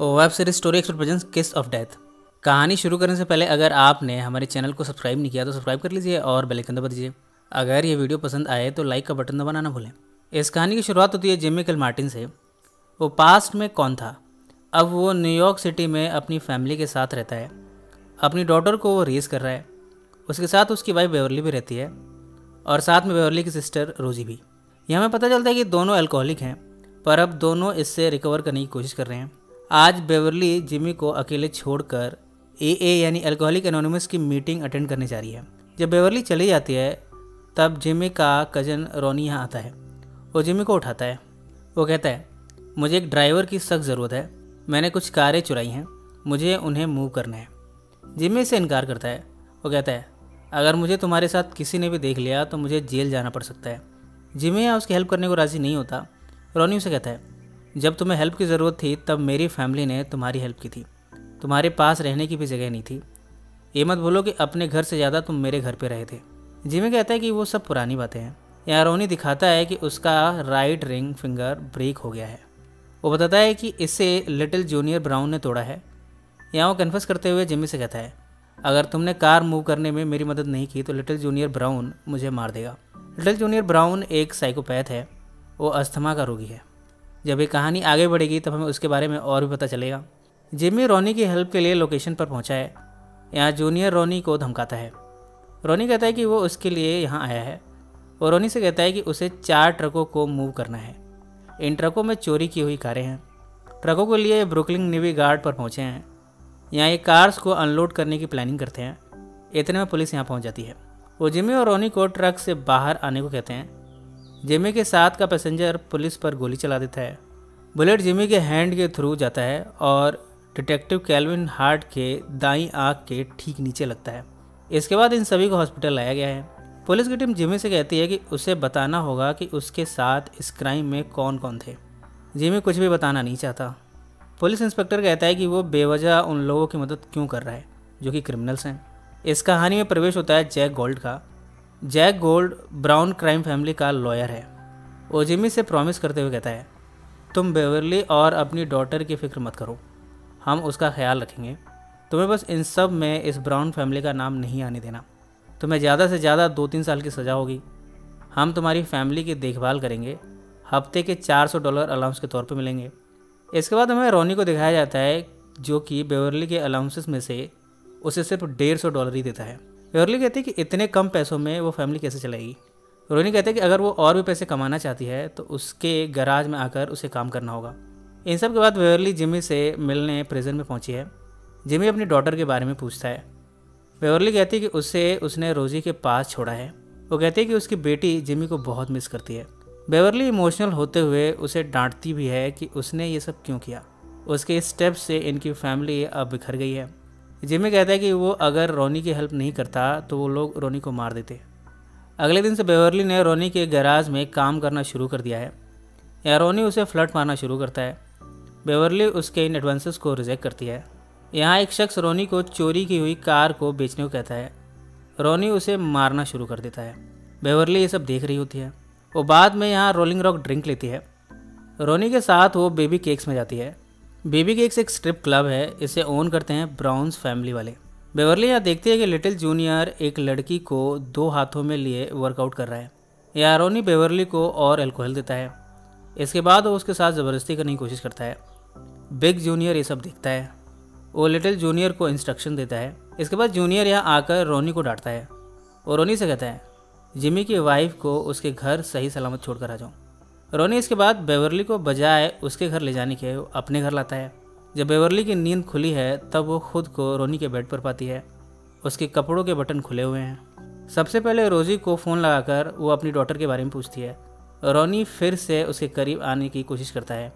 Web series story expert presents किस of death. कहानी शुरू करने से पहले अगर आपने हमारे चैनल को सब्सक्राइब नहीं किया तो सब्सक्राइब कर लीजिए और बेल आइकन दबा दीजिए। अगर ये वीडियो पसंद आए तो लाइक का बटन दबाना ना भूलें। इस कहानी की शुरुआत होती है जिमी किल-मार्टिन से। वो पास्ट में कौन था, अब वो न्यूयॉर्क सिटी में अपनी फैमिली के साथ रहता है। अपनी डॉटर को वो रेस कर रहा है। उसके साथ उसकी वाइफ बेवर्ली भी रहती है और साथ में बेवर्ली की सिस्टर रोजी भी। यहाँ हमें पता चलता है कि दोनों अल्कोहलिक हैं, पर अब दोनों इससे रिकवर करने की कोशिश कर रहे हैं। आज बेवर्ली जिमी को अकेले छोड़कर AA यानी अल्कोहलिक एनोनिमस की मीटिंग अटेंड करने जा रही है। जब बेवर्ली चली जाती है तब जिमी का कज़न रॉनी यहाँ आता है। वो जिमी को उठाता है। वो कहता है, मुझे एक ड्राइवर की सख्त ज़रूरत है। मैंने कुछ कारें चुराई हैं, मुझे उन्हें मूव करना है। जिमी से इनकार करता है। वो कहता है, अगर मुझे तुम्हारे साथ किसी ने भी देख लिया तो मुझे जेल जाना पड़ सकता है। जिमी यहाँ उसकी हेल्प करने को राज़ी नहीं होता। रॉनी उसे कहता है, जब तुम्हें हेल्प की ज़रूरत थी तब मेरी फैमिली ने तुम्हारी हेल्प की थी। तुम्हारे पास रहने की भी जगह नहीं थी। ये मत भूलो कि अपने घर से ज़्यादा तुम मेरे घर पे रहे थे। जिमी कहता है कि वो सब पुरानी बातें हैं। यहाँ रॉनी दिखाता है कि उसका राइट रिंग फिंगर ब्रेक हो गया है। वो बताता है कि इसे लिटिल जूनियर ब्राउन ने तोड़ा है। यहाँ वो कन्फेस करते हुए जिमी से कहता है, अगर तुमने कार मूव करने में मेरी मदद नहीं की तो लिटिल जूनियर ब्राउन मुझे मार देगा। लिटिल जूनियर ब्राउन एक साइकोपैथ है। वो अस्थमा का रोगी है। जब ये कहानी आगे बढ़ेगी तब हमें उसके बारे में और भी पता चलेगा। जिमी रॉनी की हेल्प के लिए लोकेशन पर पहुंचा है। यहाँ जूनियर रॉनी को धमकाता है। रॉनी कहता है कि वो उसके लिए यहाँ आया है और रॉनी से कहता है कि उसे 4 ट्रकों को मूव करना है। इन ट्रकों में चोरी की हुई कारें हैं। ट्रकों के लिए ब्रुकलिन नेवी गार्ड पर पहुँचे हैं। यहाँ ये कार्स को अनलोड करने की प्लानिंग करते हैं। इतने में पुलिस यहाँ पहुँच जाती है। वो जिमी और रॉनी को ट्रक से बाहर आने को कहते हैं। जिमी के साथ का पैसेंजर पुलिस पर गोली चला देता है। बुलेट जिमी के हैंड के थ्रू जाता है और डिटेक्टिव कैल्विन हार्ट के दाईं आंख के ठीक नीचे लगता है। इसके बाद इन सभी को हॉस्पिटल लाया गया है। पुलिस की टीम जिमी से कहती है कि उसे बताना होगा कि उसके साथ इस क्राइम में कौन कौन थे। जिमी कुछ भी बताना नहीं चाहता। पुलिस इंस्पेक्टर कहता है कि वो बेवजह उन लोगों की मदद क्यों कर रहा है जो कि क्रिमिनल्स हैं। इस कहानी में प्रवेश होता है जैक गोल्ड का। Jack Gold Brown crime family का लॉयर है। वो जिमी से प्रॉमिस करते हुए कहता है, तुम बेवर्ली और अपनी डॉटर की फिक्र मत करो, हम उसका ख्याल रखेंगे। तुम्हें बस इन सब में इस ब्राउन फैमिली का नाम नहीं आने देना। तुम्हें ज़्यादा से ज़्यादा 2-3 साल की सज़ा होगी। हम तुम्हारी फैमिली की देखभाल करेंगे। हफ्ते के $400 अलाउंस के तौर पर मिलेंगे। इसके बाद हमें रॉनी को दिखाया जाता है जो कि बेवर्ली के अलाउंसेस में से उसे सिर्फ $150 ही देता है। बेवर्ली कहती है कि इतने कम पैसों में वो फैमिली कैसे चलाएगी। रोनी कहते हैं कि अगर वो और भी पैसे कमाना चाहती है तो उसके गराज में आकर उसे काम करना होगा। इन सब के बाद बेवर्ली जिमी से मिलने प्रिजन में पहुंची है। जिमी अपनी डॉटर के बारे में पूछता है। बेवर्ली कहती है कि उसने रोजी के पास छोड़ा है। वो कहती है कि उसकी बेटी जिमी को बहुत मिस करती है। बेवर्ली इमोशनल होते हुए उसे डांटती भी है कि उसने ये सब क्यों किया। उसके इस स्टेप से इनकी फैमिली अब बिखर गई है। जिमी कहता है कि वो अगर रॉनी की हेल्प नहीं करता तो वो लोग रॉनी को मार देते। अगले दिन से बेवर्ली ने रॉनी के गैराज में काम करना शुरू कर दिया है। या रॉनी उसे फ्लर्ट मारना शुरू करता है। बेवर्ली उसके इन एडवांसेस को रिजेक्ट करती है। यहाँ एक शख्स रॉनी को चोरी की हुई कार को बेचने को कहता है। रॉनी उसे मारना शुरू कर देता है। बेवर्ली ये सब देख रही होती है। वो बाद में यहाँ रोलिंग रॉक ड्रिंक लेती है। रॉनी के साथ वो बेबी केक्स में जाती है। बेबी केक्स एक स्ट्रिप क्लब है। इसे ओन करते हैं ब्राउन्स फैमिली वाले। बेवर्ली यहाँ देखती है कि लिटिल जूनियर एक लड़की को 2 हाथों में लिए वर्कआउट कर रहा है। यहाँ रॉनी बेवर्ली को और अल्कोहल देता है। इसके बाद वो उसके साथ ज़बरदस्ती करने की कोशिश करता है। बिग जूनियर ये सब देखता है। वो लिटिल जूनियर को इंस्ट्रक्शन देता है। इसके बाद जूनियर यहाँ आकर रॉनी को डांटता है और रॉनी से कहता है, जिमी की वाइफ को उसके घर सही सलामत छोड़कर आ जाओ। रॉनी इसके बाद बेवर्ली को बजाय उसके घर ले जाने के अपने घर लाता है। जब बेवर्ली की नींद खुली है तब वो खुद को रॉनी के बेड पर पाती है। उसके कपड़ों के बटन खुले हुए हैं। सबसे पहले रोजी को फ़ोन लगाकर वो अपनी डॉटर के बारे में पूछती है। रॉनी फिर से उसके करीब आने की कोशिश करता है।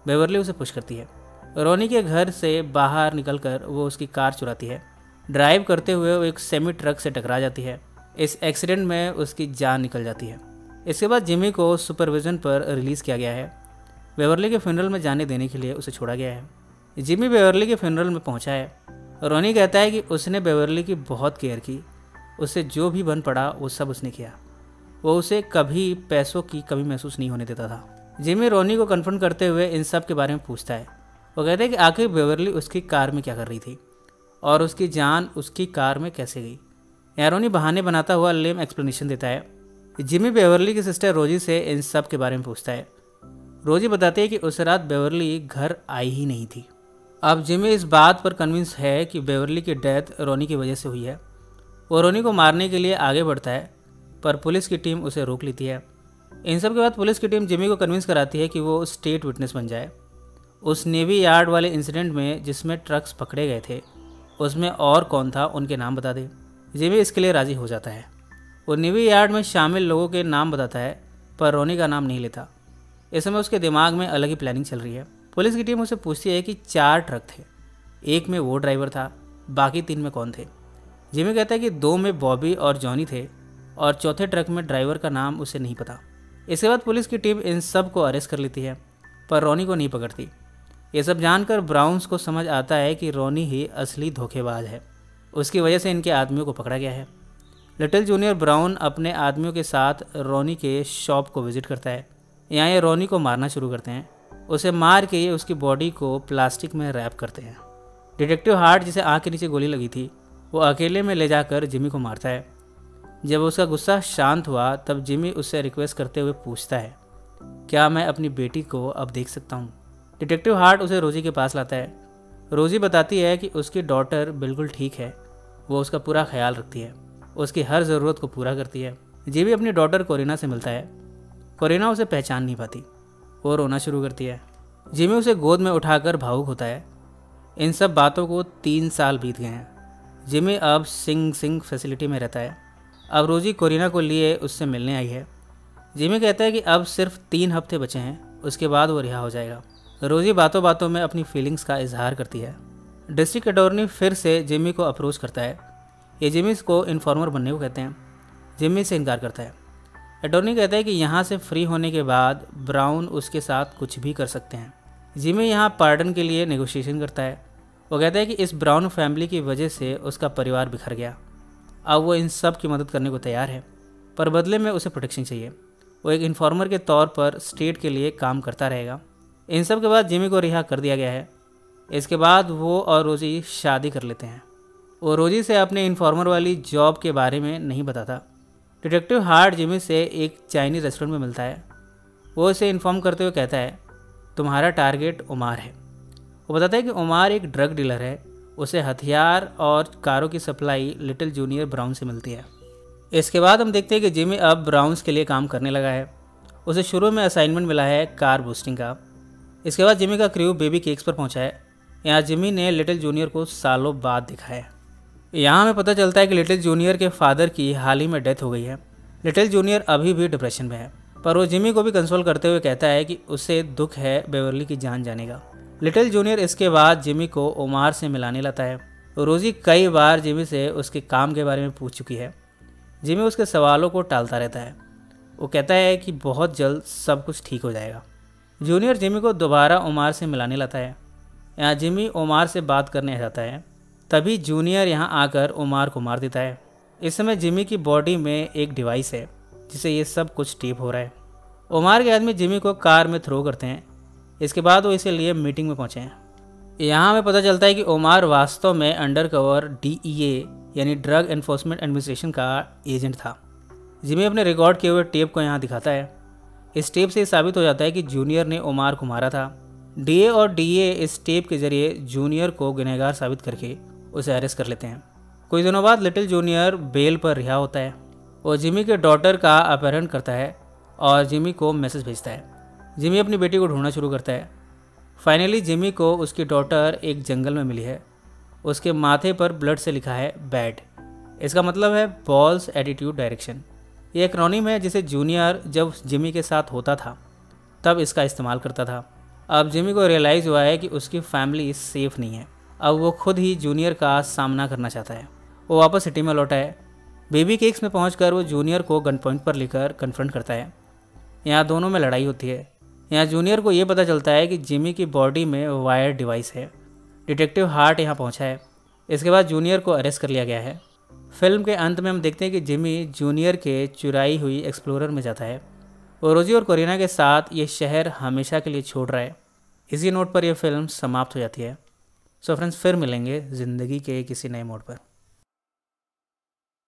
बेवर्ली उसे पुश करती है। रॉनी के घर से बाहर निकलकर वो उसकी कार चुराती है। ड्राइव करते हुए वो एक सेमी ट्रक से टकरा जाती है। इस एक्सीडेंट में उसकी जान निकल जाती है। इसके बाद जिमी को सुपरविजन पर रिलीज़ किया गया है। बेवर्ली के फ्यूनरल में जाने देने के लिए उसे छोड़ा गया है। जिमी बेवर्ली के फ्यूनरल में पहुंचा है। रॉनी कहता है कि उसने बेवर्ली की बहुत केयर की। उसे जो भी बन पड़ा वो सब उसने किया। वो उसे कभी पैसों की कमी महसूस नहीं होने देता था। जिमी रॉनी को कन्फ्रंट करते हुए इन सब के बारे में पूछता है। वो कहते हैं कि आखिर बेवरली उसकी कार में क्या कर रही थी और उसकी जान उसकी कार में कैसे गई। यहाँ रोनी बहाने बनाता हुआ लेम एक्सप्लेनेशन देता है। जिमी बेवरली की सिस्टर रोजी से इन सब के बारे में पूछता है। रोजी बताती है कि उस रात बेवरली घर आई ही नहीं थी। अब जिमी इस बात पर कन्विंस है कि बेवरली की डेथ रोनी की वजह से हुई है। वो रोनी को मारने के लिए आगे बढ़ता है, पर पुलिस की टीम उसे रोक लेती है। इन सब के बाद पुलिस की टीम जिमी को कन्विंस कराती है कि वो स्टेट विटनेस बन जाए। उस नेवी यार्ड वाले इंसिडेंट में जिसमें ट्रक्स पकड़े गए थे, उसमें और कौन था उनके नाम बता दे। जिमी इसके लिए राज़ी हो जाता है। वो नेवी यार्ड में शामिल लोगों के नाम बताता है, पर रोनी का नाम नहीं लेता। इस समय उसके दिमाग में अलग ही प्लानिंग चल रही है। पुलिस की टीम उससे पूछती है कि 4 ट्रक थे, एक में वो ड्राइवर था, बाकी 3 में कौन थे। जिमी कहता है कि 2 में बॉबी और जॉनी थे और चौथे ट्रक में ड्राइवर का नाम उसे नहीं पता। इसके बाद पुलिस की टीम इन सब को अरेस्ट कर लेती है, पर रोनी को नहीं पकड़ती। ये सब जानकर ब्राउन्स को समझ आता है कि रोनी ही असली धोखेबाज है, उसकी वजह से इनके आदमियों को पकड़ा गया है। लिटिल जूनियर ब्राउन अपने आदमियों के साथ रोनी के शॉप को विजिट करता है। यहाँ ये रोनी को मारना शुरू करते हैं। उसे मार के ये उसकी बॉडी को प्लास्टिक में रैप करते हैं। डिटेक्टिव हार्ट, जिसे आँख के नीचे गोली लगी थी, वो अकेले में ले जाकर जिमी को मारता है। जब उसका गुस्सा शांत हुआ तब जिमी उससे रिक्वेस्ट करते हुए पूछता है, क्या मैं अपनी बेटी को अब देख सकता हूँ। डिटेक्टिव हार्ट उसे रोजी के पास लाता है। रोजी बताती है कि उसकी डॉटर बिल्कुल ठीक है, वो उसका पूरा ख्याल रखती है, उसकी हर ज़रूरत को पूरा करती है। जिमी अपनी डॉटर कोरिना से मिलता है। कोरिना उसे पहचान नहीं पाती, वो रोना शुरू करती है। जिमी उसे गोद में उठाकर भावुक होता है। इन सब बातों को 3 साल बीत गए हैं। जिमी अब सिंग फैसिलिटी में रहता है। अब रोजी कोरिना को लिए उससे मिलने आई है। जिमी कहता है कि अब सिर्फ 3 हफ्ते बचे हैं, उसके बाद वो रिहा हो जाएगा। रोजी बातों बातों में अपनी फीलिंग्स का इजहार करती है। डिस्ट्रिक्ट अटॉर्नी फिर से जिमी को अप्रोच करता है। ये जिमी को इन्फॉर्मर बनने को कहते हैं। जिमी से इनकार करता है। अटॉर्नी कहता है कि यहाँ से फ्री होने के बाद ब्राउन उसके साथ कुछ भी कर सकते हैं। जिमी यहाँ पार्डन के लिए नेगोशिएशन करता है। वो कहता है कि इस ब्राउन फैमिली की वजह से उसका परिवार बिखर गया। अब वो इन सब की मदद करने को तैयार है, पर बदले में उसे प्रोटेक्शन चाहिए। वो एक इन्फॉर्मर के तौर पर स्टेट के लिए काम करता रहेगा। इन सब के बाद जिमी को रिहा कर दिया गया है। इसके बाद वो और रोजी शादी कर लेते हैं। वो रोजी से अपने इन्फॉर्मर वाली जॉब के बारे में नहीं बताता। डिटेक्टिव हार्ट जिमी से एक चाइनीज़ रेस्टोरेंट में मिलता है। वो इसे इन्फॉर्म करते हुए कहता है, तुम्हारा टारगेट उमार है। वो बताता है कि उमार एक ड्रग डीलर है। उसे हथियार और कारों की सप्लाई लिटिल जूनियर ब्राउन से मिलती है। इसके बाद हम देखते हैं कि जिमी अब ब्राउन्स के लिए काम करने लगा है। उसे शुरू में असाइनमेंट मिला है कार बूस्टिंग का। इसके बाद जिमी का क्रू बेबी केक्स पर पहुंचा है। यहाँ जिमी ने लिटिल जूनियर को सालों बाद देखा है। यहाँ हमें पता चलता है कि लिटिल जूनियर के फादर की हाल ही में डेथ हो गई है। लिटिल जूनियर अभी भी डिप्रेशन में है, पर वो जिमी को भी कंसोल करते हुए कहता है कि उसे दुख है बेवरली की जान जाने का। लिटिल जूनियर इसके बाद जिमी को उमार से मिलाने लाता है। रोजी कई बार जिमी से उसके काम के बारे में पूछ चुकी है। जिमी उसके सवालों को टालता रहता है। वो कहता है कि बहुत जल्द सब कुछ ठीक हो जाएगा। जूनियर जिमी को दोबारा उमार से मिलाने लाता है। यहाँ जिमी उमार से बात करने आ जाता है। तभी जूनियर यहाँ आकर उमार को मार देता है। इस समय जिमी की बॉडी में एक डिवाइस है जिसे ये सब कुछ टेप हो रहा है। उमार के आदमी जिमी को कार में थ्रो करते हैं। इसके बाद वो इसे लिए मीटिंग में पहुँचे हैं। यहाँ हमें पता चलता है कि उमार वास्तव में अंडरकवर DEA यानी ड्रग एनफोर्समेंट एडमिनिस्ट्रेशन का एजेंट था। जिमी अपने रिकॉर्ड किए हुए टेप को यहाँ दिखाता है। इस टेप से साबित हो जाता है कि जूनियर ने उमार को मारा था। DA और DEA इस टेप के जरिए जूनियर को गुनहगार साबित करके उसे अरेस्ट कर लेते हैं। कुछ दिनों बाद लिटिल जूनियर बेल पर रिहा होता है। वो जिमी के डॉटर का अपहरण करता है और जिमी को मैसेज भेजता है। जिमी अपनी बेटी को ढूंढना शुरू करता है। फाइनली जिमी को उसकी डॉटर एक जंगल में मिली है। उसके माथे पर ब्लड से लिखा है बैड। इसका मतलब है बॉल्स एटीट्यूड डायरेक्शन। ये एक्रोनिम है जिसे जूनियर जब जिमी के साथ होता था तब इसका इस्तेमाल करता था। अब जिमी को रियलाइज़ हुआ है कि उसकी फैमिली सेफ नहीं है। अब वो खुद ही जूनियर का सामना करना चाहता है। वो वापस सिटी में लौटा है। बेबी केक्स में पहुंचकर वो जूनियर को गन पॉइंट पर लेकर कन्फ्रंट करता है। यहाँ दोनों में लड़ाई होती है। यहाँ जूनियर को ये पता चलता है कि जिमी की बॉडी में वायर डिवाइस है। डिटेक्टिव हार्ट यहाँ पहुँचा है। इसके बाद जूनियर को अरेस्ट कर लिया गया है। फिल्म के अंत में हम देखते हैं कि जिमी जूनियर के चुराई हुई एक्सप्लोरर में जाता है। वो रोजी और कोरिना के साथ ये शहर हमेशा के लिए छोड़ रहा है। इसी नोट पर यह फिल्म समाप्त हो जाती है। सो फ्रेंड्स, फिर मिलेंगे ज़िंदगी के किसी नए मोड़ पर।